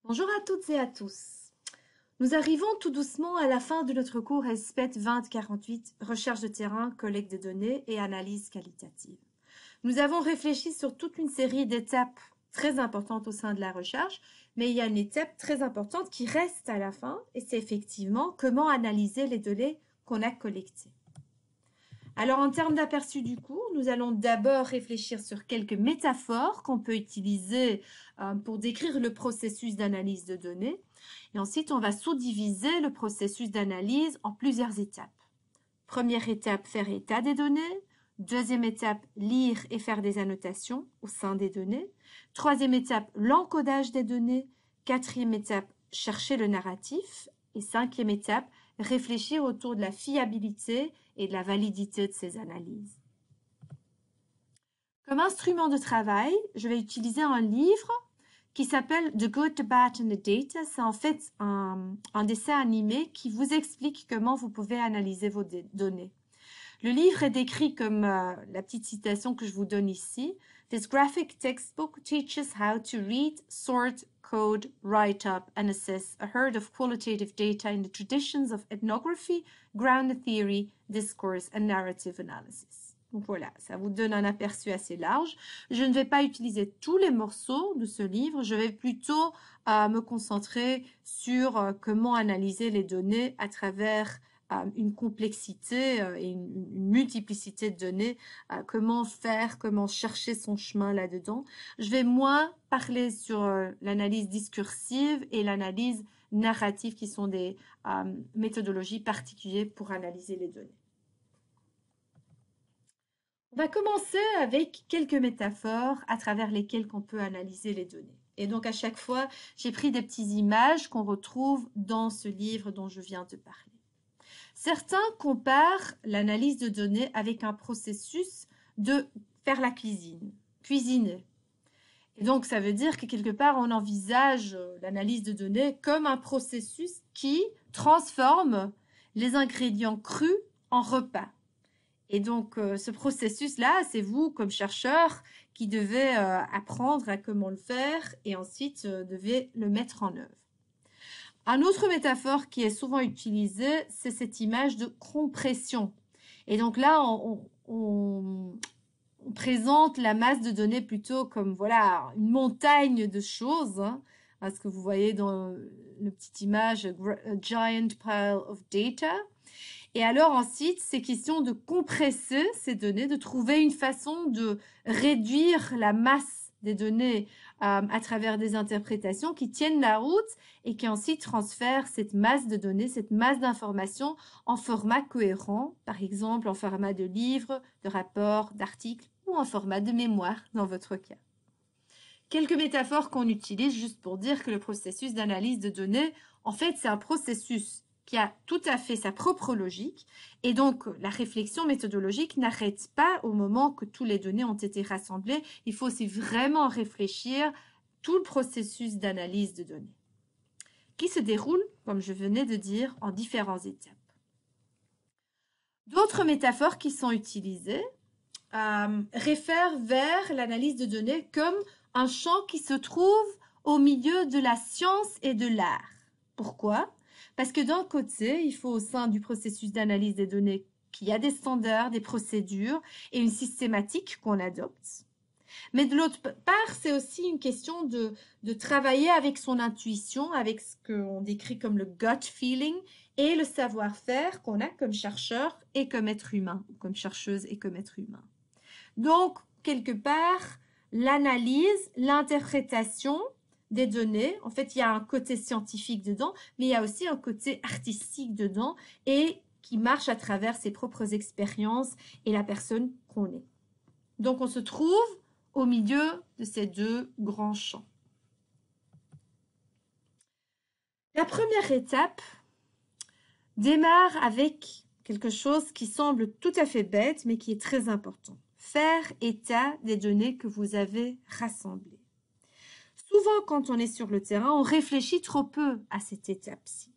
Bonjour à toutes et à tous. Nous arrivons tout doucement à la fin de notre cours SPET 2048, recherche de terrain, collecte de données et analyse qualitative. Nous avons réfléchi sur toute une série d'étapes très importantes au sein de la recherche, mais il y a une étape très importante qui reste à la fin, et c'est effectivement comment analyser les données qu'on a collectées. Alors, en termes d'aperçu du cours, nous allons d'abord réfléchir sur quelques métaphores qu'on peut utiliser pour décrire le processus d'analyse de données. Et ensuite, on va sous-diviser le processus d'analyse en plusieurs étapes. Première étape, faire état des données. Deuxième étape, lire et faire des annotations au sein des données. Troisième étape, l'encodage des données. Quatrième étape, chercher le narratif. Et cinquième étape, réfléchir autour de la fiabilité et de la validité de ces analyses. Comme instrument de travail, je vais utiliser un livre qui s'appelle The Good, the Bad and the Data. C'est en fait un dessin animé qui vous explique comment vous pouvez analyser vos données. Le livre est décrit comme la petite citation que je vous donne ici. This graphic textbook teaches how to read, sort, code, write up and assess a herd of qualitative data in the traditions of ethnography, ground theory, discourse and narrative analysis. Donc voilà, ça vous donne un aperçu assez large. Je ne vais pas utiliser tous les morceaux de ce livre, je vais plutôt me concentrer sur comment analyser les données à travers une complexité et une multiplicité de données, comment faire, comment chercher son chemin là-dedans. Je vais moins parler sur l'analyse discursive et l'analyse narrative qui sont des méthodologies particulières pour analyser les données. On va commencer avec quelques métaphores à travers lesquelles on peut analyser les données. Et donc à chaque fois, j'ai pris des petites images qu'on retrouve dans ce livre dont je viens de parler. Certains comparent l'analyse de données avec un processus de faire la cuisiner. Et donc, ça veut dire que quelque part, on envisage l'analyse de données comme un processus qui transforme les ingrédients crus en repas. Et donc, ce processus-là, c'est vous, comme chercheur, qui devez apprendre à comment le faire et ensuite devez le mettre en œuvre. Un autre métaphore qui est souvent utilisée, c'est cette image de compression. Et donc là, on présente la masse de données plutôt comme voilà une montagne de choses, hein, ce que vous voyez dans la petite image, a giant pile of data. Et alors ensuite, c'est question de compresser ces données, de trouver une façon de réduire la masse des données à travers des interprétations qui tiennent la route et qui ensuite transfèrent cette masse de données, cette masse d'informations en format cohérent, par exemple en format de livre, de rapport, d'article ou en format de mémoire dans votre cas. Quelques métaphores qu'on utilise juste pour dire que le processus d'analyse de données, en fait, c'est un processus qui a tout à fait sa propre logique et donc la réflexion méthodologique n'arrête pas au moment que toutes les données ont été rassemblées. Il faut aussi vraiment réfléchir tout le processus d'analyse de données qui se déroule, comme je venais de dire, en différentes étapes. D'autres métaphores qui sont utilisées réfèrent vers l'analyse de données comme un champ qui se trouve au milieu de la science et de l'art. Pourquoi ? Parce que d'un côté, il faut au sein du processus d'analyse des données qu'il y a des standards, des procédures et une systématique qu'on adopte. Mais de l'autre part, c'est aussi une question de travailler avec son intuition, avec ce qu'on décrit comme le gut feeling et le savoir-faire qu'on a comme chercheur et comme être humain, comme chercheuse et comme être humain. Donc, quelque part, l'analyse, l'interprétation des données, en fait, il y a un côté scientifique dedans, mais il y a aussi un côté artistique dedans et qui marche à travers ses propres expériences et la personne qu'on est. Donc, on se trouve au milieu de ces deux grands champs. La première étape démarre avec quelque chose qui semble tout à fait bête, mais qui est très important. Faire état des données que vous avez rassemblées. Souvent, quand on est sur le terrain, on réfléchit trop peu à cette étape-ci.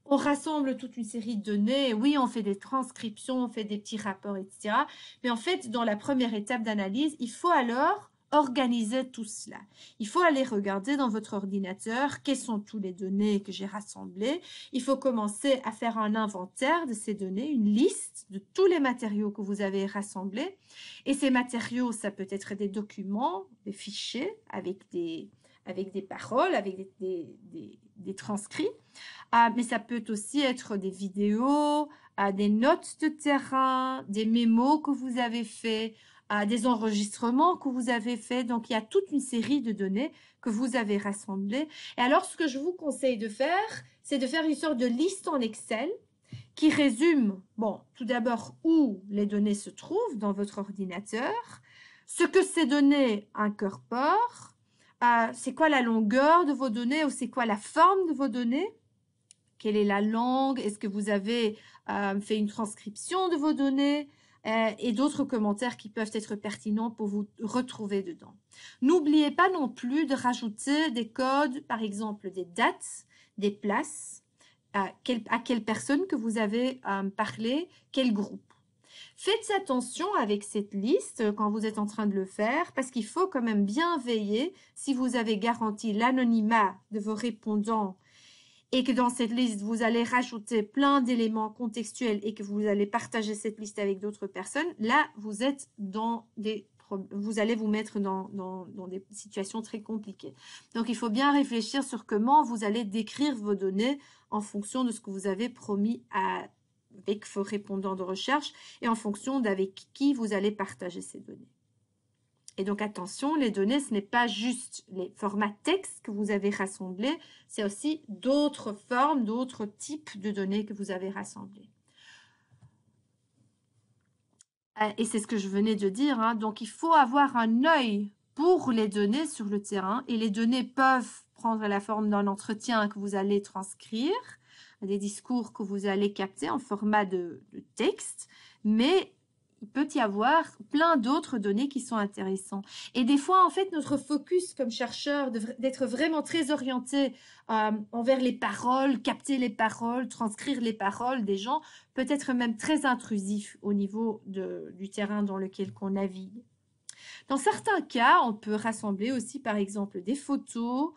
On rassemble toute une série de données, oui, on fait des transcriptions, on fait des petits rapports, etc. Mais en fait, dans la première étape d'analyse, il faut alors organiser tout cela. Il faut aller regarder dans votre ordinateur quelles sont toutes les données que j'ai rassemblées. Il faut commencer à faire un inventaire de ces données, une liste de tous les matériaux que vous avez rassemblés. Et ces matériaux, ça peut être des documents, des fichiers avec des paroles, avec des transcrits. Mais ça peut aussi être des vidéos, des notes de terrain, des mémos que vous avez faits, des enregistrements que vous avez faits. Donc, il y a toute une série de données que vous avez rassemblées. Et alors, ce que je vous conseille de faire, c'est de faire une sorte de liste en Excel qui résume, bon, tout d'abord, où les données se trouvent dans votre ordinateur, ce que ces données incorporent, c'est quoi la longueur de vos données ou c'est quoi la forme de vos données, quelle est la langue, est-ce que vous avez fait une transcription de vos données, et d'autres commentaires qui peuvent être pertinents pour vous retrouver dedans. N'oubliez pas non plus de rajouter des codes, par exemple des dates, des places, à quelle personne que vous avez parlé, quel groupe. Faites attention avec cette liste quand vous êtes en train de le faire parce qu'il faut quand même bien veiller si vous avez garanti l'anonymat de vos répondants et que dans cette liste, vous allez rajouter plein d'éléments contextuels et que vous allez partager cette liste avec d'autres personnes, là, vous êtes vous allez vous mettre dans des situations très compliquées. Donc, il faut bien réfléchir sur comment vous allez décrire vos données en fonction de ce que vous avez promis avec vos répondants de recherche et en fonction d'avec qui vous allez partager ces données. Et donc, attention, les données, ce n'est pas juste les formats texte que vous avez rassemblés, c'est aussi d'autres formes, d'autres types de données que vous avez rassemblées. Et c'est ce que je venais de dire, hein. Donc, il faut avoir un œil pour les données sur le terrain et les données peuvent prendre la forme d'un entretien que vous allez transcrire, des discours que vous allez capter en format de texte, mais il peut y avoir plein d'autres données qui sont intéressantes. Et des fois, en fait, notre focus comme chercheur, d'être vraiment très orienté envers les paroles, capter les paroles, transcrire les paroles des gens, peut être même très intrusif au niveau du terrain dans lequel on navigue. Dans certains cas, on peut rassembler aussi, par exemple, des photos,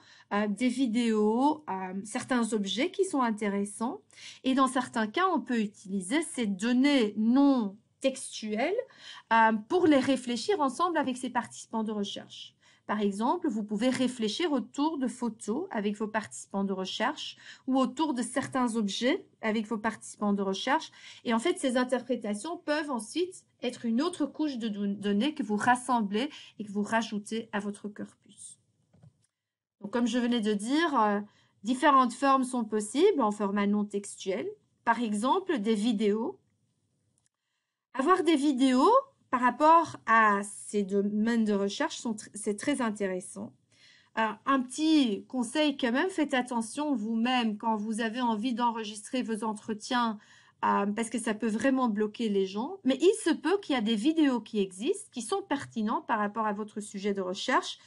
des vidéos, certains objets qui sont intéressants. Et dans certains cas, on peut utiliser ces données non textuelles pour les réfléchir ensemble avec ses participants de recherche. Par exemple, vous pouvez réfléchir autour de photos avec vos participants de recherche ou autour de certains objets avec vos participants de recherche. Et en fait, ces interprétations peuvent ensuite être une autre couche de données que vous rassemblez et que vous rajoutez à votre corpus. Donc, comme je venais de dire, différentes formes sont possibles en format non textuel. Par exemple, des vidéos. Avoir des vidéos par rapport à ces domaines de recherche, c'est très intéressant. Un petit conseil quand même, faites attention vous-même quand vous avez envie d'enregistrer vos entretiens parce que ça peut vraiment bloquer les gens. Mais il se peut qu'il y a des vidéos qui existent, qui sont pertinentes par rapport à votre sujet de recherche.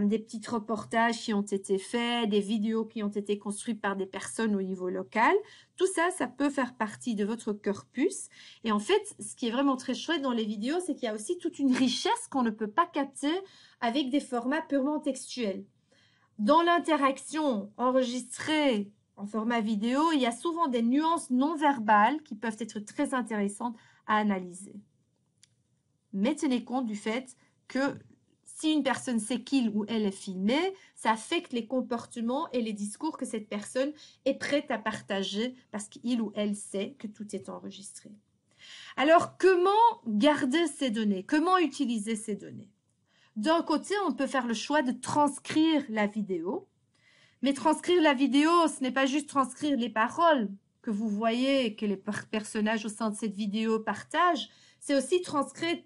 Des petits reportages qui ont été faits, des vidéos qui ont été construites par des personnes au niveau local. Tout ça, ça peut faire partie de votre corpus. Et en fait, ce qui est vraiment très chouette dans les vidéos, c'est qu'il y a aussi toute une richesse qu'on ne peut pas capter avec des formats purement textuels. Dans l'interaction enregistrée en format vidéo, il y a souvent des nuances non verbales qui peuvent être très intéressantes à analyser. Mais tenez compte du fait que si une personne sait qu'il ou elle est filmé, ça affecte les comportements et les discours que cette personne est prête à partager parce qu'il ou elle sait que tout est enregistré. Alors, comment garder ces données? Comment utiliser ces données? D'un côté, on peut faire le choix de transcrire la vidéo. Mais transcrire la vidéo, ce n'est pas juste transcrire les paroles que vous voyez, que les personnages au sein de cette vidéo partagent. C'est aussi transcrire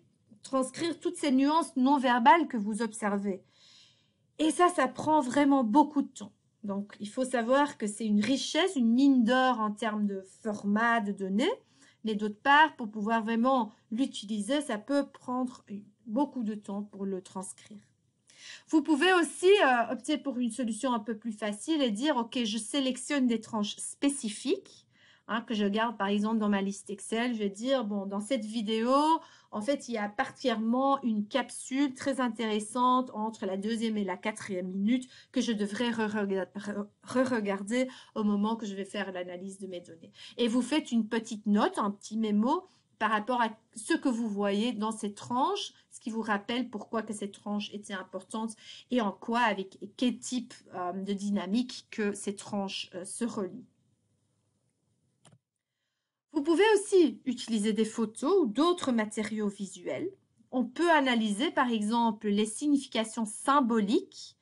toutes ces nuances non verbales que vous observez. Et ça prend vraiment beaucoup de temps. Donc, il faut savoir que c'est une richesse, une mine d'or en termes de format de données. Mais d'autre part, pour pouvoir vraiment l'utiliser, ça peut prendre beaucoup de temps pour le transcrire. Vous pouvez aussi opter pour une solution un peu plus facile et dire, OK, je sélectionne des tranches spécifiques hein, que je garde par exemple dans ma liste Excel. Je vais dire, bon, dans cette vidéo, en fait, il y a particulièrement une capsule très intéressante entre la 2e et la 4e minute que je devrais re-regarder au moment que je vais faire l'analyse de mes données. Et vous faites une petite note, un petit mémo par rapport à ce que vous voyez dans cette tranche, ce qui vous rappelle pourquoi que cette tranche était importante et en quoi, avec quel type de dynamique que ces tranches se relient. Vous pouvez aussi utiliser des photos ou d'autres matériaux visuels. On peut analyser par exemple les significations symboliques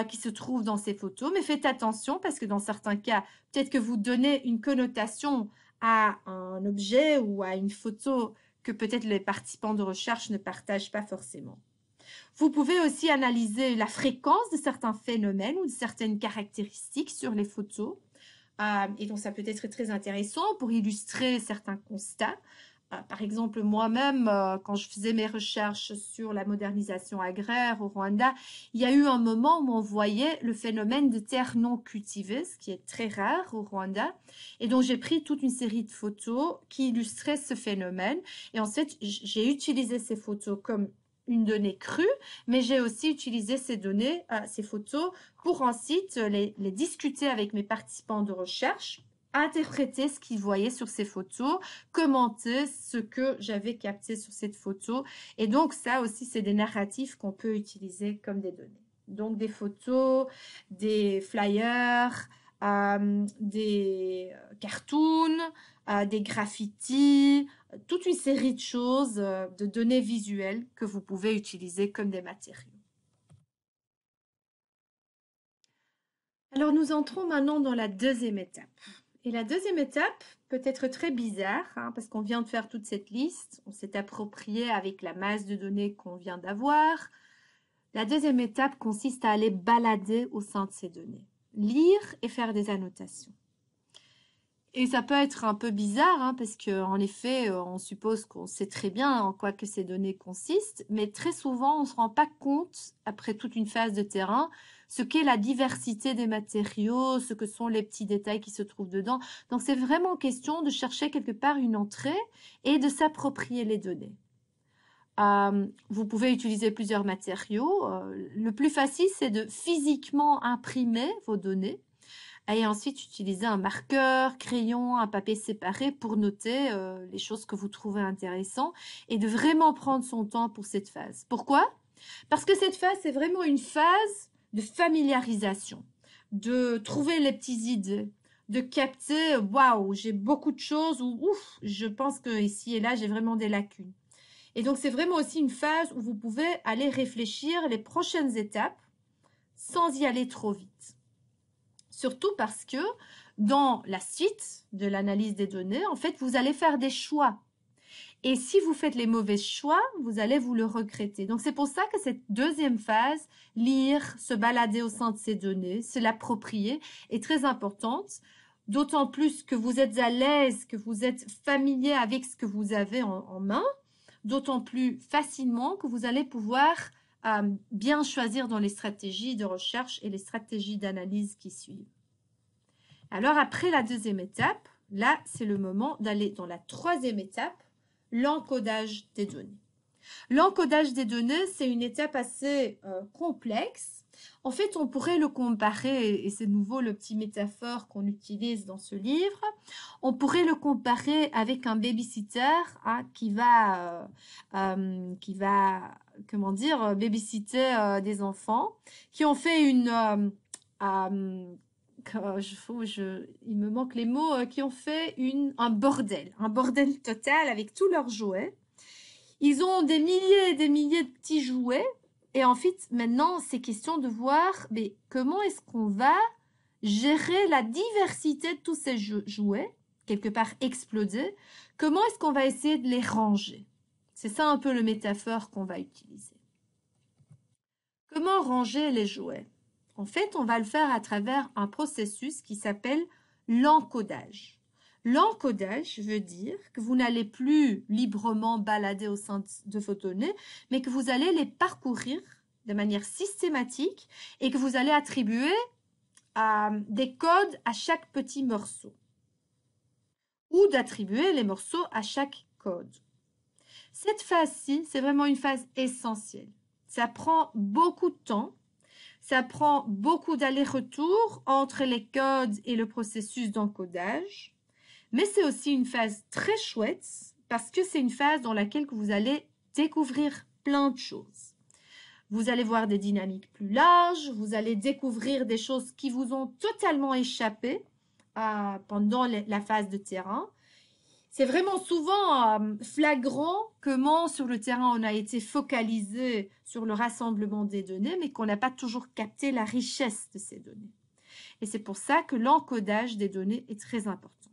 qui se trouvent dans ces photos, mais faites attention parce que dans certains cas, peut-être que vous donnez une connotation à un objet ou à une photo que peut-être les participants de recherche ne partagent pas forcément. Vous pouvez aussi analyser la fréquence de certains phénomènes ou de certaines caractéristiques sur les photos. Et donc, ça peut être très intéressant pour illustrer certains constats. Par exemple, moi-même, quand je faisais mes recherches sur la modernisation agraire au Rwanda, il y a eu un moment où on voyait le phénomène de terres non cultivées, ce qui est très rare au Rwanda. Et donc, j'ai pris toute une série de photos qui illustraient ce phénomène. Et ensuite, j'ai utilisé ces photos comme une donnée crue, mais j'ai aussi utilisé ces données, ces photos, pour ensuite les discuter avec mes participants de recherche, interpréter ce qu'ils voyaient sur ces photos, commenter ce que j'avais capté sur cette photo. Et donc, ça aussi, c'est des narratifs qu'on peut utiliser comme des données. Donc, des photos, des flyers, des cartoons, des graffitis, toute une série de choses, de données visuelles que vous pouvez utiliser comme des matériaux. Alors, nous entrons maintenant dans la deuxième étape. Et la deuxième étape peut être très bizarre, hein, parce qu'on vient de faire toute cette liste, on s'est approprié avec la masse de données qu'on vient d'avoir. La deuxième étape consiste à aller balader au sein de ces données, lire et faire des annotations. Et ça peut être un peu bizarre, hein, parce qu'en effet, on suppose qu'on sait très bien en quoi que ces données consistent, mais très souvent, on ne se rend pas compte, après toute une phase de terrain, ce qu'est la diversité des matériaux, ce que sont les petits détails qui se trouvent dedans. Donc, c'est vraiment question de chercher quelque part une entrée et de s'approprier les données. Vous pouvez utiliser plusieurs matériaux. Le plus facile, c'est de physiquement imprimer vos données et ensuite utiliser un marqueur, crayon, un papier séparé pour noter les choses que vous trouvez intéressantes et de vraiment prendre son temps pour cette phase. Pourquoi? Parce que cette phase, c'est vraiment une phase de familiarisation, de trouver les petites idées, de capter, waouh, j'ai beaucoup de choses ou ouf, je pense que ici et là, j'ai vraiment des lacunes. Et donc, c'est vraiment aussi une phase où vous pouvez aller réfléchir les prochaines étapes sans y aller trop vite. Surtout parce que dans la suite de l'analyse des données, en fait, vous allez faire des choix. Et si vous faites les mauvais choix, vous allez vous le regretter. Donc, c'est pour ça que cette deuxième phase, lire, se balader au sein de ces données, se l'approprier, est très importante. D'autant plus que vous êtes à l'aise, que vous êtes familier avec ce que vous avez en main, d'autant plus facilement que vous allez pouvoir bien choisir dans les stratégies de recherche et les stratégies d'analyse qui suivent. Alors, après la deuxième étape, là, c'est le moment d'aller dans la troisième étape, l'encodage des données. L'encodage des données, c'est une étape assez complexe. En fait, on pourrait le comparer, et c'est de nouveau le petit métaphore qu'on utilise dans ce livre, on pourrait le comparer avec un babysitter qui va comment dire, babysitter des enfants qui ont fait une... il me manque les mots, qui ont fait un bordel total avec tous leurs jouets. Ils ont des milliers et des milliers de petits jouets. Et en fait, maintenant, c'est question de voir mais comment est-ce qu'on va gérer la diversité de tous ces jouets, quelque part explosés. Comment est-ce qu'on va essayer de les ranger? C'est ça un peu le métaphore qu'on va utiliser. Comment ranger les jouets? En fait, on va le faire à travers un processus qui s'appelle l'encodage. L'encodage veut dire que vous n'allez plus librement balader au sein de vos données, mais que vous allez les parcourir de manière systématique et que vous allez attribuer des codes à chaque petit morceau. ou d'attribuer les morceaux à chaque code. Cette phase-ci, c'est vraiment une phase essentielle. Ça prend beaucoup de temps, ça prend beaucoup d'allers-retours entre les codes et le processus d'encodage, mais c'est aussi une phase très chouette parce que c'est une phase dans laquelle vous allez découvrir plein de choses. Vous allez voir des dynamiques plus larges, vous allez découvrir des choses qui vous ont totalement échappé pendant la phase de terrain. C'est vraiment souvent flagrant comment sur le terrain on a été focalisé sur le rassemblement des données, mais qu'on n'a pas toujours capté la richesse de ces données. Et c'est pour ça que l'encodage des données est très important.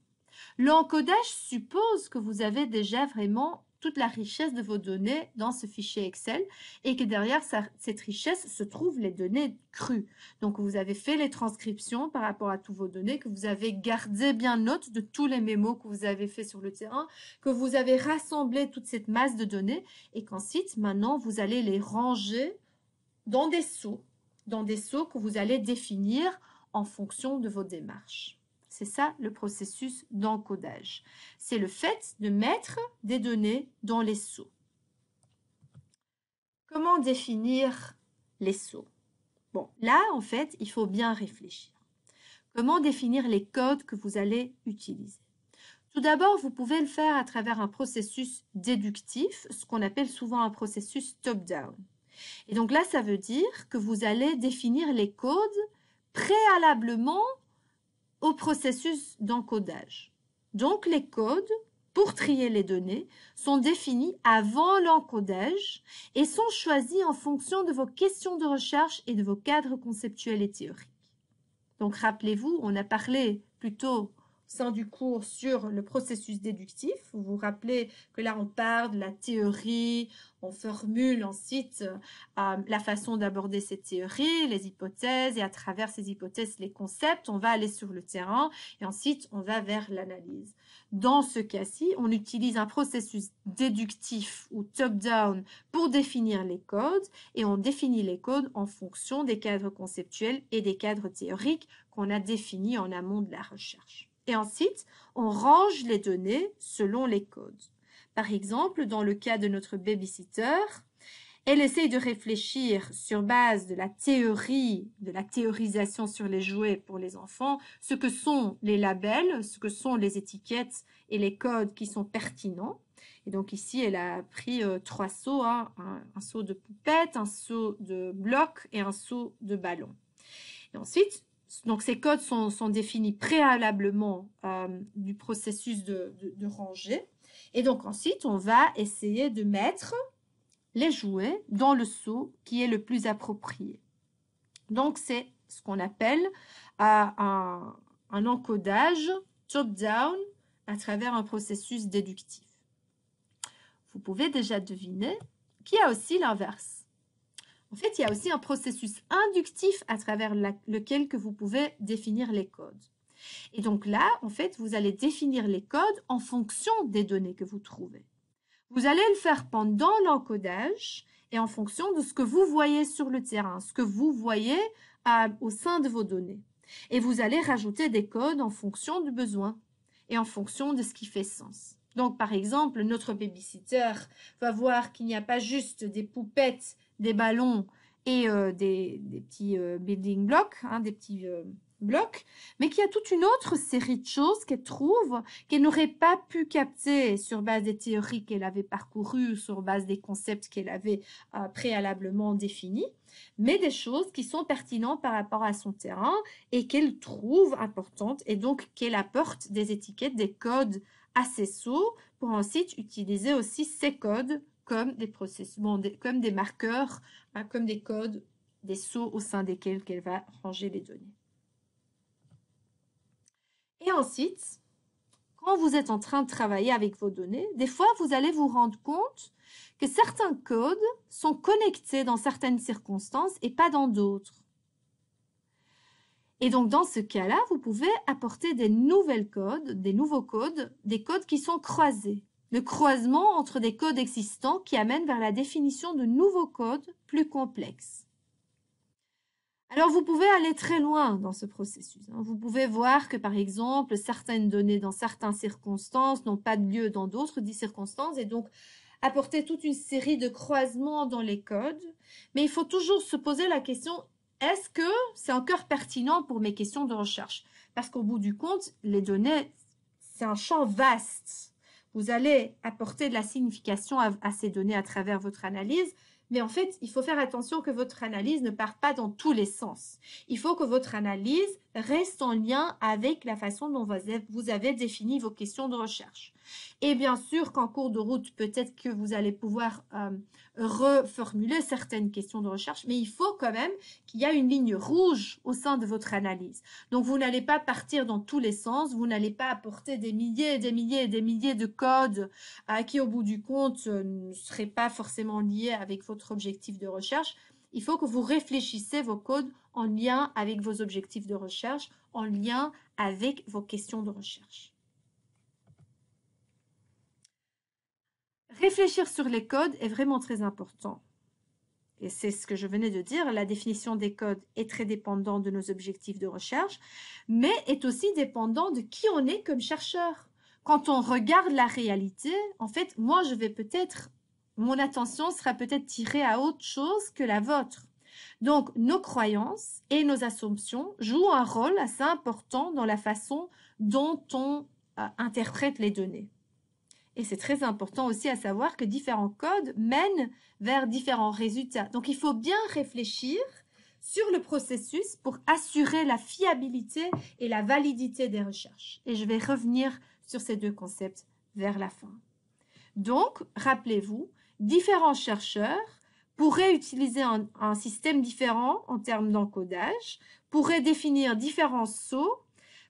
L'encodage suppose que vous avez déjà vraiment toute la richesse de vos données dans ce fichier Excel et que derrière cette richesse se trouvent les données crues. Donc, vous avez fait les transcriptions par rapport à toutes vos données, que vous avez gardé bien note de tous les mémos que vous avez fait sur le terrain, que vous avez rassemblé toute cette masse de données et qu'ensuite, maintenant, vous allez les ranger dans des seaux que vous allez définir en fonction de vos démarches. C'est ça le processus d'encodage. C'est le fait de mettre des données dans les seaux. Comment définir les seaux? Bon, là, en fait, il faut bien réfléchir. Comment définir les codes que vous allez utiliser? Tout d'abord, vous pouvez le faire à travers un processus déductif, ce qu'on appelle souvent un processus top-down. Et donc là, ça veut dire que vous allez définir les codes préalablement au processus d'encodage. Donc, les codes, pour trier les données, sont définis avant l'encodage et sont choisis en fonction de vos questions de recherche et de vos cadres conceptuels et théoriques. Donc, rappelez-vous, on a parlé plutôt au sein du cours sur le processus déductif. Vous vous rappelez que là, on part de la théorie, on formule ensuite la façon d'aborder cette théorie, les hypothèses, et à travers ces hypothèses, les concepts, on va aller sur le terrain et ensuite, on va vers l'analyse. Dans ce cas-ci, on utilise un processus déductif ou top-down pour définir les codes et on définit les codes en fonction des cadres conceptuels et des cadres théoriques qu'on a définis en amont de la recherche. Et ensuite, on range les données selon les codes. Par exemple, dans le cas de notre babysitter, elle essaye de réfléchir sur base de la théorie, de la théorisation sur les jouets pour les enfants, ce que sont les labels, ce que sont les étiquettes et les codes qui sont pertinents. Et donc ici, elle a pris 3 seaux, un seau de poupette, un seau de bloc et un seau de ballon. Et ensuite, donc ces codes sont définis préalablement du processus de rangée. Et donc ensuite, on va essayer de mettre les jouets dans le seau qui est le plus approprié. Donc, c'est ce qu'on appelle un encodage top-down à travers un processus déductif. Vous pouvez déjà deviner qu'il y a aussi l'inverse. En fait, il y a aussi un processus inductif à travers lequel que vous pouvez définir les codes. Et donc là, en fait, vous allez définir les codes en fonction des données que vous trouvez. Vous allez le faire pendant l'encodage et en fonction de ce que vous voyez sur le terrain, ce que vous voyez au sein de vos données. Et vous allez rajouter des codes en fonction du besoin et en fonction de ce qui fait sens. Donc, par exemple, notre babysitter va voir qu'il n'y a pas juste des poupettes, des ballons et des petits building blocks, des petits blocs, mais qu'il y a toute une autre série de choses qu'elle trouve qu'elle n'aurait pas pu capter sur base des théories qu'elle avait parcourues, sur base des concepts qu'elle avait préalablement définis, mais des choses qui sont pertinentes par rapport à son terrain et qu'elle trouve importantes et donc qu'elle apporte des étiquettes, des codes à ses seaux pour ensuite utiliser aussi ces codes comme des processus, comme des marqueurs, comme des codes, des seaux au sein desquels qu'elle va ranger les données. Et ensuite, quand vous êtes en train de travailler avec vos données, des fois, vous allez vous rendre compte que certains codes sont connectés dans certaines circonstances et pas dans d'autres. Et donc, dans ce cas-là, vous pouvez apporter des nouveaux codes, des codes qui sont croisés. Le croisement entre des codes existants qui amènent vers la définition de nouveaux codes plus complexes. Alors, vous pouvez aller très loin dans ce processus, hein. Vous pouvez voir que, par exemple, certaines données dans certaines circonstances n'ont pas de lieu dans d'autres circonstances et donc apporter toute une série de croisements dans les codes. Mais il faut toujours se poser la question, est-ce que c'est encore pertinent pour mes questions de recherche? Parce qu'au bout du compte, les données, c'est un champ vaste. Vous allez apporter de la signification à ces données à travers votre analyse, mais en fait, il faut faire attention que votre analyse ne parte pas dans tous les sens. Il faut que votre analyse reste en lien avec la façon dont vous avez défini vos questions de recherche. Et bien sûr qu'en cours de route, peut-être que vous allez pouvoir reformuler certaines questions de recherche, mais il faut quand même qu'il y ait une ligne rouge au sein de votre analyse. Donc, vous n'allez pas partir dans tous les sens, vous n'allez pas apporter des milliers et des milliers et des milliers de codes qui, au bout du compte, ne seraient pas forcément liés avec votre objectif de recherche. Il faut que vous réfléchissez vos codes en lien avec vos objectifs de recherche, en lien avec vos questions de recherche. Réfléchir sur les codes est vraiment très important. Et c'est ce que je venais de dire, la définition des codes est très dépendante de nos objectifs de recherche, mais est aussi dépendant de qui on est comme chercheur. Quand on regarde la réalité, en fait, moi, mon attention sera peut-être tirée à autre chose que la vôtre. Donc, nos croyances et nos assumptions jouent un rôle assez important dans la façon dont on interprète les données. Et c'est très important aussi à savoir que différents codes mènent vers différents résultats. Donc, il faut bien réfléchir sur le processus pour assurer la fiabilité et la validité des recherches. Et je vais revenir sur ces deux concepts vers la fin. Donc, rappelez-vous, différents chercheurs pourraient utiliser un système différent en termes d'encodage, pourraient définir différents sauts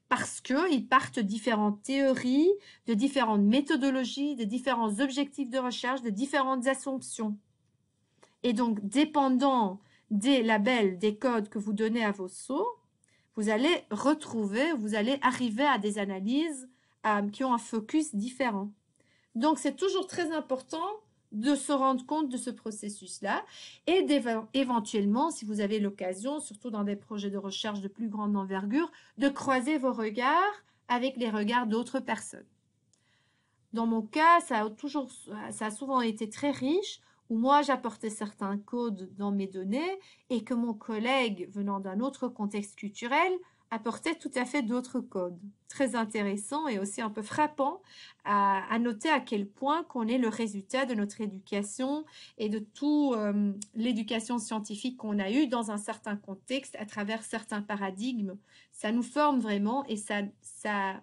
parce qu'ils partent de différentes théories, de différentes méthodologies, de différents objectifs de recherche, de différentes assumptions. Et donc, dépendant des labels, des codes que vous donnez à vos sauts, vous allez arriver à des analyses qui ont un focus différent. Donc, c'est toujours très important de se rendre compte de ce processus-là et éventuellement, si vous avez l'occasion, surtout dans des projets de recherche de plus grande envergure, de croiser vos regards avec les regards d'autres personnes. Dans mon cas, ça a souvent été très riche, où moi j'apportais certains codes dans mes données et que mon collègue venant d'un autre contexte culturel apportait tout à fait d'autres codes. Très intéressant et aussi un peu frappant à noter à quel point qu'on est le résultat de notre éducation et de toute l'éducation scientifique qu'on a eue dans un certain contexte, à travers certains paradigmes. Ça nous forme vraiment et ça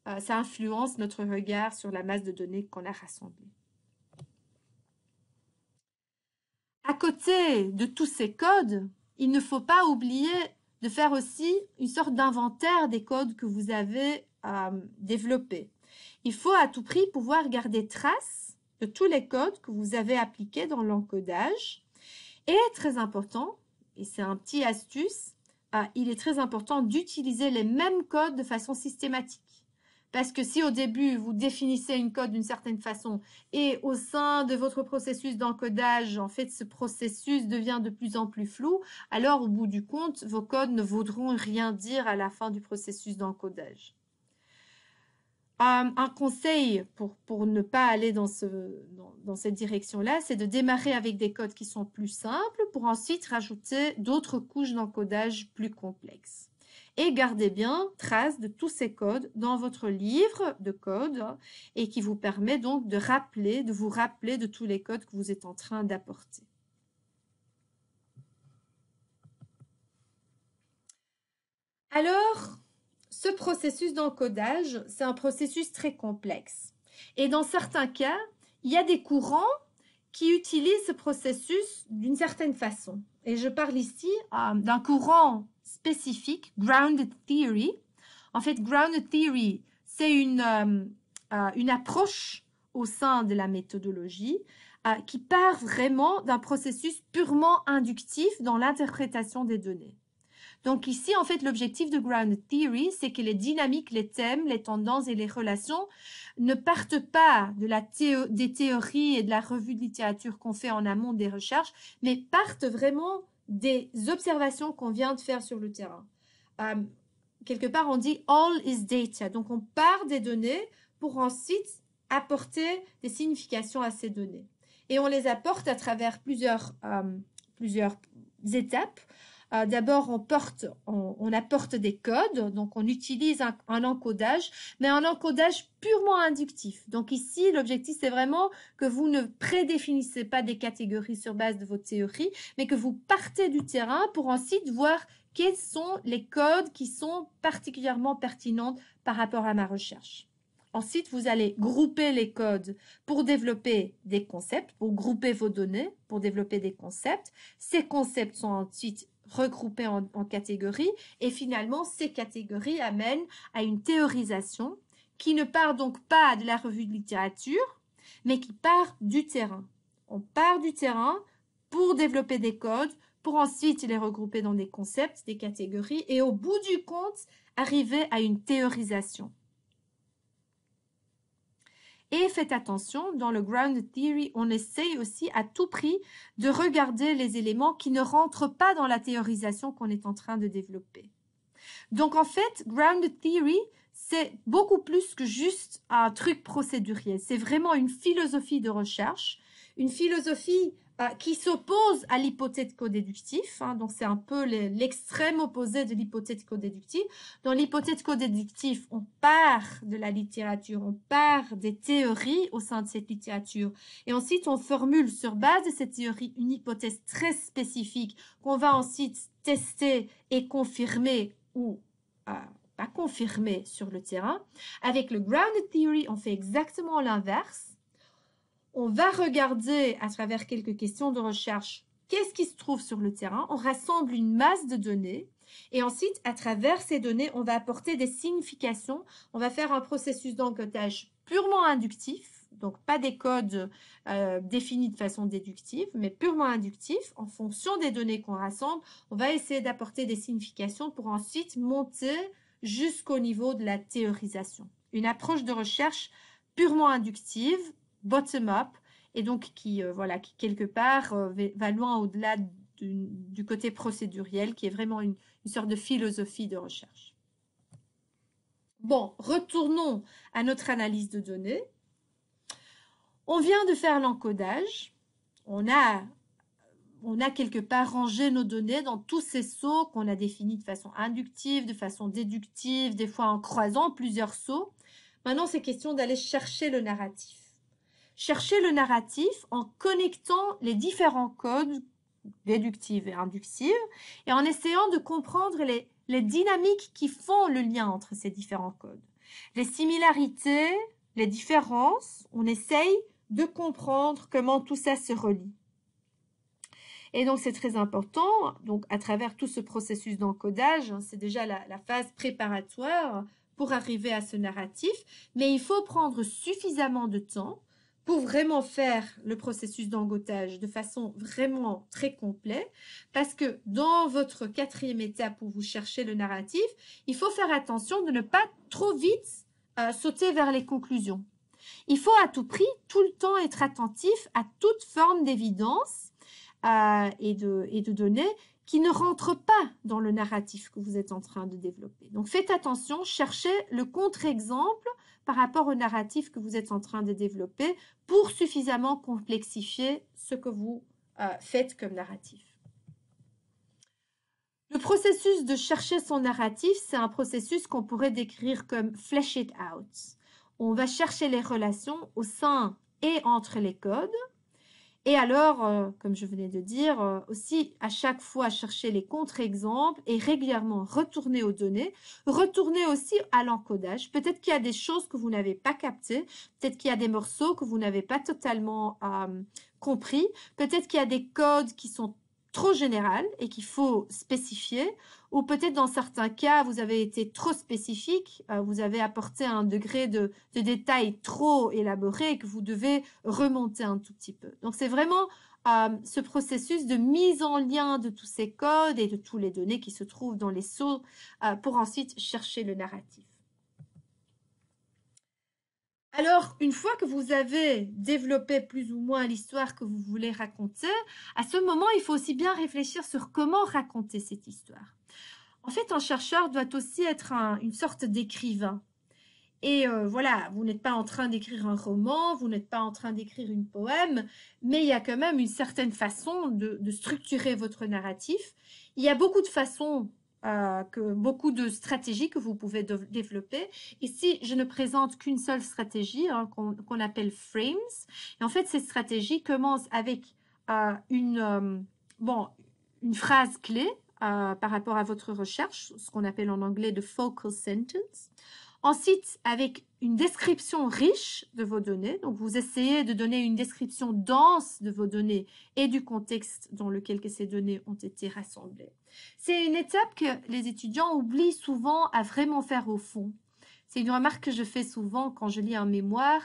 influence notre regard sur la masse de données qu'on a rassemblée. À côté de tous ces codes, il ne faut pas oublier de faire aussi une sorte d'inventaire des codes que vous avez développés. Il faut à tout prix pouvoir garder trace de tous les codes que vous avez appliqués dans l'encodage. Et très important, et c'est un petit astuce, il est très important d'utiliser les mêmes codes de façon systématique. Parce que si au début, vous définissez une code d'une certaine façon et au sein de votre processus d'encodage, en fait, ce processus devient de plus en plus flou, alors au bout du compte, vos codes ne voudront rien dire à la fin du processus d'encodage. Un conseil pour ne pas aller dans cette direction-là, c'est de démarrer avec des codes qui sont plus simples pour ensuite rajouter d'autres couches d'encodage plus complexes. Et gardez bien trace de tous ces codes dans votre livre de code et qui vous permet donc de vous rappeler de tous les codes que vous êtes en train d'apporter. Alors, ce processus d'encodage, c'est un processus très complexe. Et dans certains cas, il y a des courants qui utilisent ce processus d'une certaine façon. Et je parle ici d'un courant spécifique, Grounded Theory. En fait, Grounded Theory, c'est une approche au sein de la méthodologie qui part vraiment d'un processus purement inductif dans l'interprétation des données. Donc ici, en fait, l'objectif de Grounded Theory, c'est que les dynamiques, les thèmes, les tendances et les relations ne partent pas des théories et de la revue de littérature qu'on fait en amont des recherches, mais partent vraiment des observations qu'on vient de faire sur le terrain. Quelque part, on dit all is data. Donc, on part des données pour ensuite apporter des significations à ces données. Et on les apporte à travers plusieurs étapes. D'abord, on apporte des codes, donc on utilise un encodage, mais un encodage purement inductif. Donc ici, l'objectif, c'est vraiment que vous ne prédéfinissez pas des catégories sur base de votre théorie, mais que vous partez du terrain pour ensuite voir quels sont les codes qui sont particulièrement pertinents par rapport à ma recherche. Ensuite, vous allez grouper les codes pour développer des concepts, pour grouper vos données, pour développer des concepts. Ces concepts sont ensuite regroupés en catégories et finalement, ces catégories amènent à une théorisation qui ne part donc pas de la revue de littérature, mais qui part du terrain. On part du terrain pour développer des codes, pour ensuite les regrouper dans des concepts, des catégories et au bout du compte, arriver à une théorisation. Et faites attention, dans le Grounded Theory, on essaye aussi à tout prix de regarder les éléments qui ne rentrent pas dans la théorisation qu'on est en train de développer. Donc en fait, Grounded Theory, c'est beaucoup plus que juste un truc procédurier. C'est vraiment une philosophie de recherche, une philosophie qui s'oppose à l'hypothético-déductif. Donc c'est un peu l'extrême opposé de l'hypothético-déductif. Dans l'hypothético-déductif, on part de la littérature, on part des théories au sein de cette littérature. Et ensuite, on formule sur base de cette théorie une hypothèse très spécifique qu'on va ensuite tester et confirmer ou pas confirmer sur le terrain. Avec le Grounded Theory, on fait exactement l'inverse. On va regarder à travers quelques questions de recherche qu'est-ce qui se trouve sur le terrain. On rassemble une masse de données et ensuite, à travers ces données, on va apporter des significations. On va faire un processus d'encodage purement inductif, donc pas des codes définis de façon déductive, mais purement inductif. En fonction des données qu'on rassemble, on va essayer d'apporter des significations pour ensuite monter jusqu'au niveau de la théorisation. Une approche de recherche purement inductive, bottom-up, et donc qui quelque part va loin au-delà du côté procéduriel, qui est vraiment une sorte de philosophie de recherche. Bon, retournons à notre analyse de données. On vient de faire l'encodage. On a quelque part rangé nos données dans tous ces sauts qu'on a définis de façon inductive, de façon déductive, des fois en croisant plusieurs sauts. Maintenant, c'est question d'aller chercher le narratif. Chercher le narratif en connectant les différents codes déductifs et inductifs et en essayant de comprendre les dynamiques qui font le lien entre ces différents codes. Les similarités, les différences, on essaye de comprendre comment tout ça se relie. Et donc, c'est très important. Donc, à travers tout ce processus d'encodage, c'est déjà la phase préparatoire pour arriver à ce narratif, mais il faut prendre suffisamment de temps pour vraiment faire le processus d'encodage de façon vraiment très complète, parce que dans votre quatrième étape où vous cherchez le narratif, il faut faire attention de ne pas trop vite sauter vers les conclusions. Il faut à tout prix, tout le temps, être attentif à toute forme d'évidence et de données qui ne rentrent pas dans le narratif que vous êtes en train de développer. Donc, faites attention, cherchez le contre-exemple par rapport au narratif que vous êtes en train de développer pour suffisamment complexifier ce que vous faites comme narratif. Le processus de chercher son narratif, c'est un processus qu'on pourrait décrire comme flesh it out. On va chercher les relations au sein et entre les codes. Et alors, comme je venais de dire, aussi à chaque fois chercher les contre-exemples et régulièrement retourner aux données, retourner aussi à l'encodage. Peut-être qu'il y a des choses que vous n'avez pas captées, peut-être qu'il y a des morceaux que vous n'avez pas totalement compris, peut-être qu'il y a des codes qui sont trop générales et qu'il faut spécifier, ou peut-être dans certains cas, vous avez été trop spécifique, vous avez apporté un degré de détail trop élaboré et que vous devez remonter un tout petit peu. Donc, c'est vraiment ce processus de mise en lien de tous ces codes et de toutes les données qui se trouvent dans les sauts pour ensuite chercher le narratif. Alors, une fois que vous avez développé plus ou moins l'histoire que vous voulez raconter, à ce moment, il faut aussi bien réfléchir sur comment raconter cette histoire. En fait, un chercheur doit aussi être une sorte d'écrivain. Et voilà, vous n'êtes pas en train d'écrire un roman, vous n'êtes pas en train d'écrire une poème, mais il y a quand même une certaine façon de structurer votre narratif. Il y a beaucoup de façons, beaucoup de stratégies que vous pouvez développer. Ici, je ne présente qu'une seule stratégie hein, qu'on appelle frames. Et en fait, cette stratégie commence avec bon, une phrase clé par rapport à votre recherche, ce qu'on appelle en anglais de focal sentence. Ensuite, avec une description riche de vos données, donc vous essayez de donner une description dense de vos données et du contexte dans lequel ces données ont été rassemblées. C'est une étape que les étudiants oublient souvent à vraiment faire au fond. C'est une remarque que je fais souvent quand je lis un mémoire.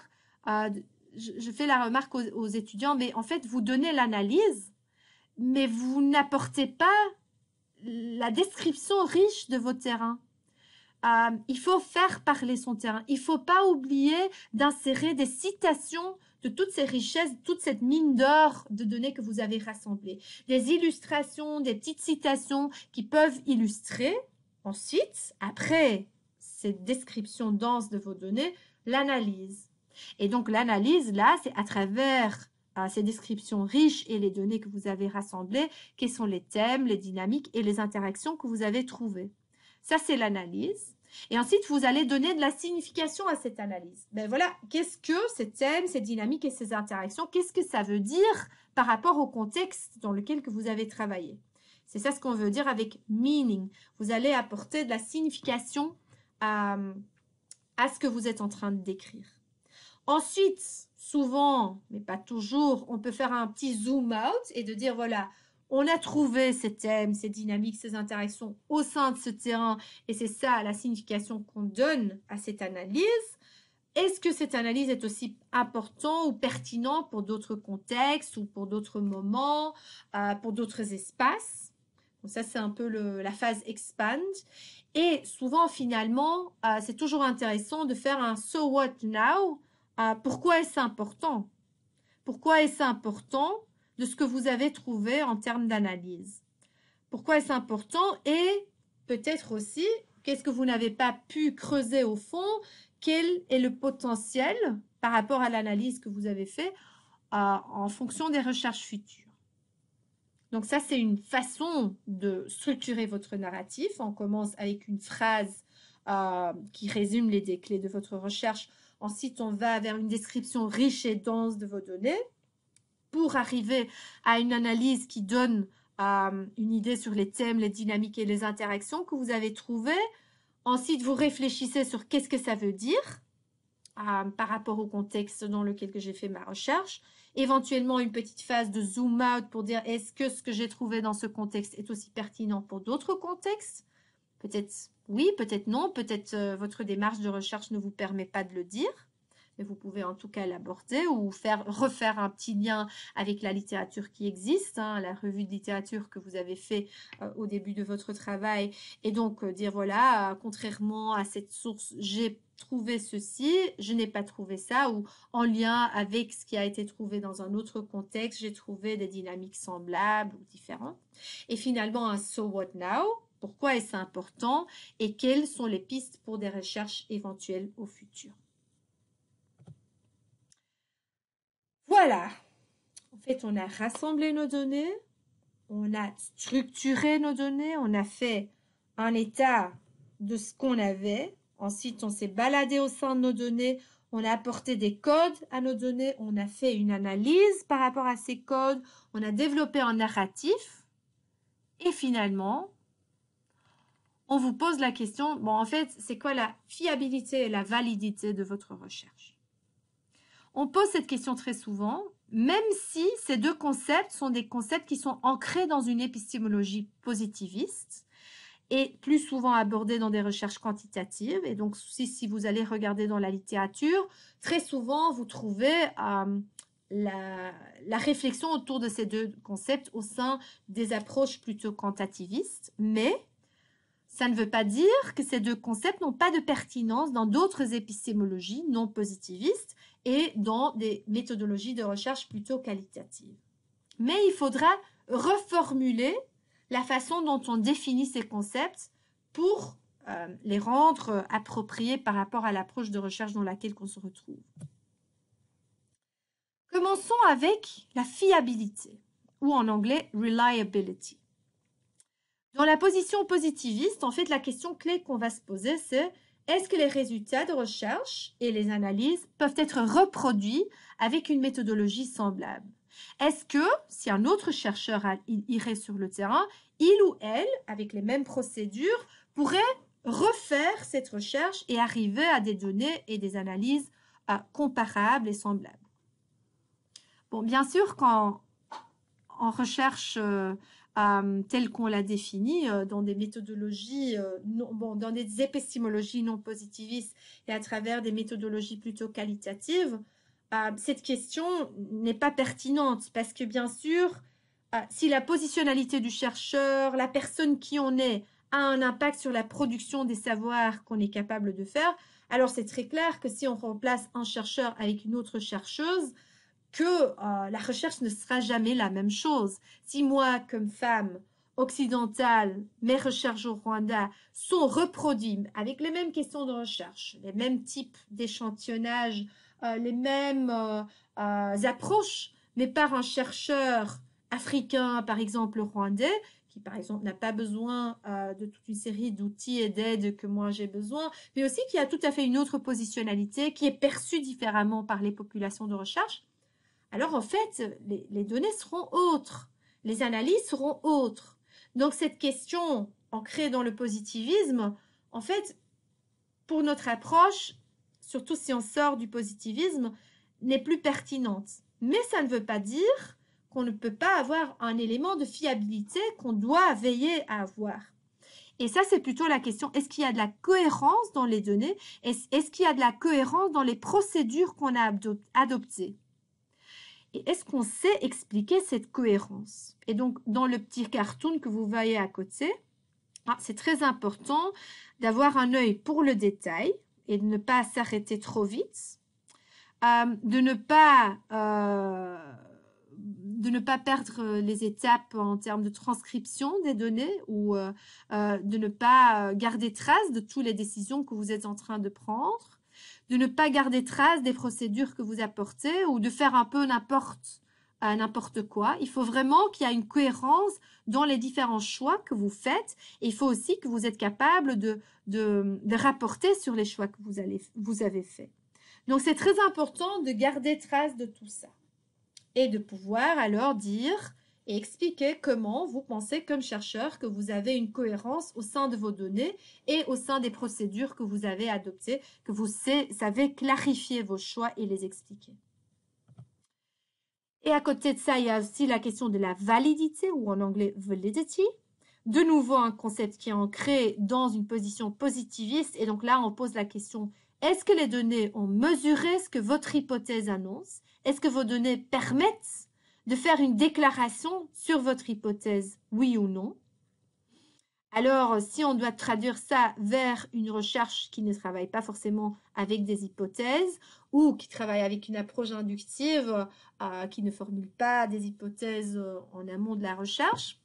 Je fais la remarque aux étudiants, mais en fait, vous donnez l'analyse, mais vous n'apportez pas la description riche de vos terrains. Il faut faire parler son terrain. Il ne faut pas oublier d'insérer des citations de toutes ces richesses, toute cette mine d'or de données que vous avez rassemblées. Des illustrations, des petites citations qui peuvent illustrer. Ensuite, après cette description dense de vos données, l'analyse. Et donc l'analyse, là, c'est à travers ces descriptions riches et les données que vous avez rassemblées, quels sont les thèmes, les dynamiques et les interactions que vous avez trouvées. Ça, c'est l'analyse. Et ensuite, vous allez donner de la signification à cette analyse. Ben voilà, qu'est-ce que ces thèmes, ces dynamiques et ces interactions, qu'est-ce que ça veut dire par rapport au contexte dans lequel que vous avez travaillé? C'est ça ce qu'on veut dire avec meaning. Vous allez apporter de la signification à ce que vous êtes en train de décrire. Ensuite, souvent, mais pas toujours, on peut faire un petit zoom out et de dire, voilà, on a trouvé ces thèmes, ces dynamiques, ces interactions au sein de ce terrain et c'est ça la signification qu'on donne à cette analyse. Est-ce que cette analyse est aussi importante ou pertinente pour d'autres contextes ou pour d'autres moments, pour d'autres espaces? Donc ça, c'est un peu la phase expand. Et souvent, finalement, c'est toujours intéressant de faire un so what now? Pourquoi est-ce important? Pourquoi est-ce important de ce que vous avez trouvé en termes d'analyse? Pourquoi est-ce important? Et peut-être aussi, qu'est-ce que vous n'avez pas pu creuser au fond? Quel est le potentiel par rapport à l'analyse que vous avez fait en fonction des recherches futures? Donc ça, c'est une façon de structurer votre narratif. On commence avec une phrase qui résume les clés de votre recherche. Ensuite, on va vers une description riche et dense de vos données pour arriver à une analyse qui donne une idée sur les thèmes, les dynamiques et les interactions que vous avez trouvées. Ensuite, vous réfléchissez sur qu'est-ce que ça veut dire par rapport au contexte dans lequel j'ai fait ma recherche. Éventuellement, une petite phase de zoom out pour dire est-ce que ce que j'ai trouvé dans ce contexte est aussi pertinent pour d'autres contextes? Peut-être oui, peut-être non, peut-être votre démarche de recherche ne vous permet pas de le dire, mais vous pouvez en tout cas l'aborder ou refaire un petit lien avec la littérature qui existe, hein, la revue de littérature que vous avez fait au début de votre travail, et donc dire voilà, contrairement à cette source, j'ai trouvé ceci, je n'ai pas trouvé ça, ou en lien avec ce qui a été trouvé dans un autre contexte, j'ai trouvé des dynamiques semblables ou différentes. Et finalement, un so what now? Pourquoi est-ce important et quelles sont les pistes pour des recherches éventuelles au futur? Voilà. En fait, on a rassemblé nos données, on a structuré nos données, on a fait un état de ce qu'on avait. Ensuite, on s'est baladé au sein de nos données, on a apporté des codes à nos données, on a fait une analyse par rapport à ces codes, on a développé un narratif et finalement, on vous pose la question, bon, en fait, c'est quoi la fiabilité et la validité de votre recherche? On pose cette question très souvent, même si ces deux concepts sont des concepts qui sont ancrés dans une épistémologie positiviste et plus souvent abordés dans des recherches quantitatives. Et donc, si vous allez regarder dans la littérature, très souvent, vous trouvez la réflexion autour de ces deux concepts au sein des approches plutôt quantitativistes, mais Ça ne veut pas dire que ces deux concepts n'ont pas de pertinence dans d'autres épistémologies non positivistes et dans des méthodologies de recherche plutôt qualitatives. Mais il faudra reformuler la façon dont on définit ces concepts pour les rendre appropriés par rapport à l'approche de recherche dans laquelle on se retrouve. Commençons avec la fiabilité, ou en anglais reliability. Dans la position positiviste, en fait, la question clé qu'on va se poser, c'est est-ce que les résultats de recherche et les analyses peuvent être reproduits avec une méthodologie semblable? Est-ce que, si un autre chercheur irait sur le terrain, il ou elle, avec les mêmes procédures, pourrait refaire cette recherche et arriver à des données et des analyses comparables et semblables? Bon, bien sûr, quand en recherche telle qu'on l'a définie, dans des méthodologies, dans des épistémologies non positivistes et à travers des méthodologies plutôt qualitatives, cette question n'est pas pertinente parce que bien sûr, si la positionnalité du chercheur, la personne qui on est, a un impact sur la production des savoirs qu'on est capable de faire, alors c'est très clair que si on remplace un chercheur avec une autre chercheuse, que la recherche ne sera jamais la même chose. Si moi, comme femme occidentale, mes recherches au Rwanda sont reproduites avec les mêmes questions de recherche, les mêmes types d'échantillonnage, les mêmes approches, mais par un chercheur africain, par exemple rwandais, qui par exemple n'a pas besoin de toute une série d'outils et d'aides que moi j'ai besoin, mais aussi qui a tout à fait une autre positionnalité, qui est perçue différemment par les populations de recherche, alors en fait, les données seront autres, les analyses seront autres. Donc cette question ancrée dans le positivisme, en fait, pour notre approche, surtout si on sort du positivisme, n'est plus pertinente. Mais ça ne veut pas dire qu'on ne peut pas avoir un élément de fiabilité qu'on doit veiller à avoir. Et ça, c'est plutôt la question, est-ce qu'il y a de la cohérence dans les données? Est-ce qu'il y a de la cohérence dans les procédures qu'on a adoptées? Et est-ce qu'on sait expliquer cette cohérence? Et donc, dans le petit cartoon que vous voyez à côté, c'est très important d'avoir un œil pour le détail et de ne pas s'arrêter trop vite, de ne pas perdre les étapes en termes de transcription des données ou de ne pas garder trace de toutes les décisions que vous êtes en train de prendre, de ne pas garder trace des procédures que vous apportez ou de faire un peu n'importe quoi. Il faut vraiment qu'il y ait une cohérence dans les différents choix que vous faites. Et il faut aussi que vous êtes capable de rapporter sur les choix que vous avez faits. Donc, c'est très important de garder trace de tout ça et de pouvoir alors dire et expliquer comment vous pensez comme chercheur que vous avez une cohérence au sein de vos données et au sein des procédures que vous avez adoptées, que vous savez clarifier vos choix et les expliquer. Et à côté de ça, il y a aussi la question de la validité ou en anglais validity. De nouveau, un concept qui est ancré dans une position positiviste. Et donc là, on pose la question, est-ce que les données ont mesuré ce que votre hypothèse annonce? Est-ce que vos données permettent de faire une déclaration sur votre hypothèse, oui ou non? Alors, si on doit traduire ça vers une recherche qui ne travaille pas forcément avec des hypothèses ou qui travaille avec une approche inductive qui ne formule pas des hypothèses en amont de la recherche,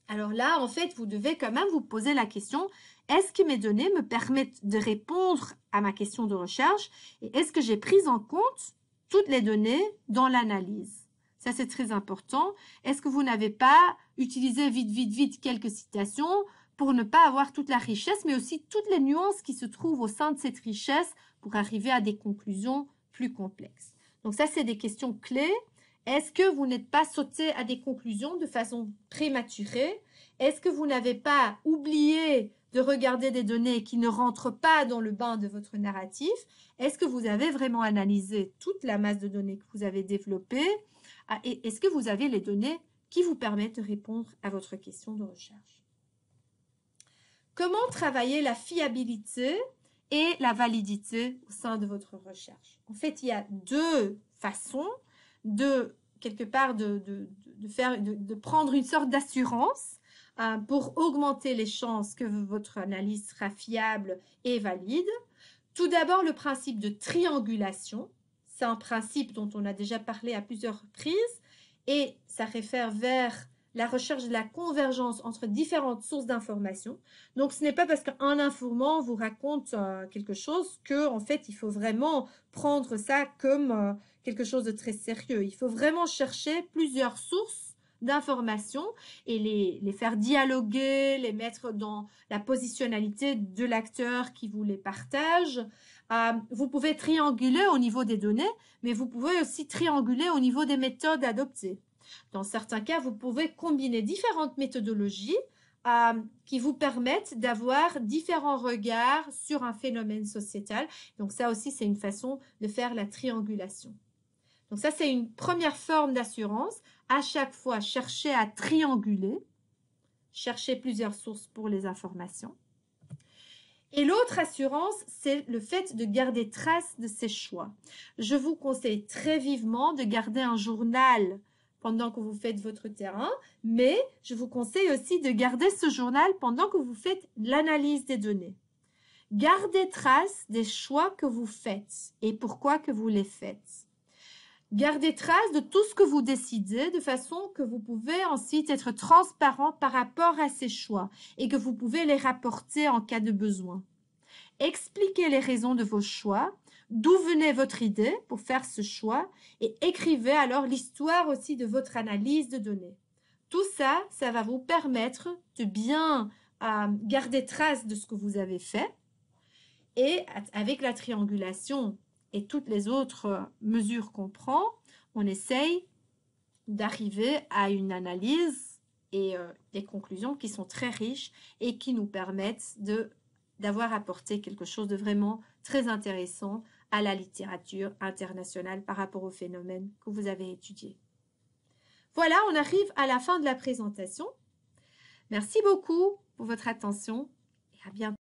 alors là, en fait, vous devez quand même vous poser la question, est-ce que mes données me permettent de répondre à ma question de recherche et est-ce que j'ai pris en compte toutes les données dans l'analyse? Ça, c'est très important. Est-ce que vous n'avez pas utilisé vite quelques citations pour ne pas avoir toute la richesse, mais aussi toutes les nuances qui se trouvent au sein de cette richesse pour arriver à des conclusions plus complexes? Donc ça, c'est des questions clés. Est-ce que vous n'êtes pas sauté à des conclusions de façon prématurée? Est-ce que vous n'avez pas oublié de regarder des données qui ne rentrent pas dans le bain de votre narratif? Est-ce que vous avez vraiment analysé toute la masse de données que vous avez développée? Et est-ce que vous avez les données qui vous permettent de répondre à votre question de recherche? Comment travailler la fiabilité et la validité au sein de votre recherche? En fait, il y a deux façons de, quelque part, de prendre une sorte d'assurance pour augmenter les chances que votre analyse sera fiable et valide. Tout d'abord, le principe de triangulation. C'est un principe dont on a déjà parlé à plusieurs reprises et ça réfère vers la recherche de la convergence entre différentes sources d'informations. Donc, ce n'est pas parce qu'un informant vous raconte quelque chose que, en fait, il faut vraiment prendre ça comme quelque chose de très sérieux. Il faut vraiment chercher plusieurs sources d'informations et les faire dialoguer, les mettre dans la positionnalité de l'acteur qui vous les partage. Vous pouvez trianguler au niveau des données, mais vous pouvez aussi trianguler au niveau des méthodes adoptées. Dans certains cas, vous pouvez combiner différentes méthodologies qui vous permettent d'avoir différents regards sur un phénomène sociétal. Donc ça aussi, c'est une façon de faire la triangulation. Donc ça, c'est une première forme d'assurance. À chaque fois, chercher à trianguler, chercher plusieurs sources pour les informations. Et l'autre assurance, c'est le fait de garder trace de ses choix. Je vous conseille très vivement de garder un journal pendant que vous faites votre terrain, mais je vous conseille aussi de garder ce journal pendant que vous faites l'analyse des données. Gardez trace des choix que vous faites et pourquoi que vous les faites. Gardez trace de tout ce que vous décidez de façon que vous pouvez ensuite être transparent par rapport à ces choix et que vous pouvez les rapporter en cas de besoin. Expliquez les raisons de vos choix, d'où venait votre idée pour faire ce choix et écrivez alors l'histoire aussi de votre analyse de données. Tout ça, ça va vous permettre de bien garder trace de ce que vous avez fait et avec la triangulation et toutes les autres mesures qu'on prend, on essaye d'arriver à une analyse et des conclusions qui sont très riches et qui nous permettent d'avoir apporté quelque chose de vraiment très intéressant à la littérature internationale par rapport au phénomène que vous avez étudié. Voilà, on arrive à la fin de la présentation. Merci beaucoup pour votre attention et à bientôt.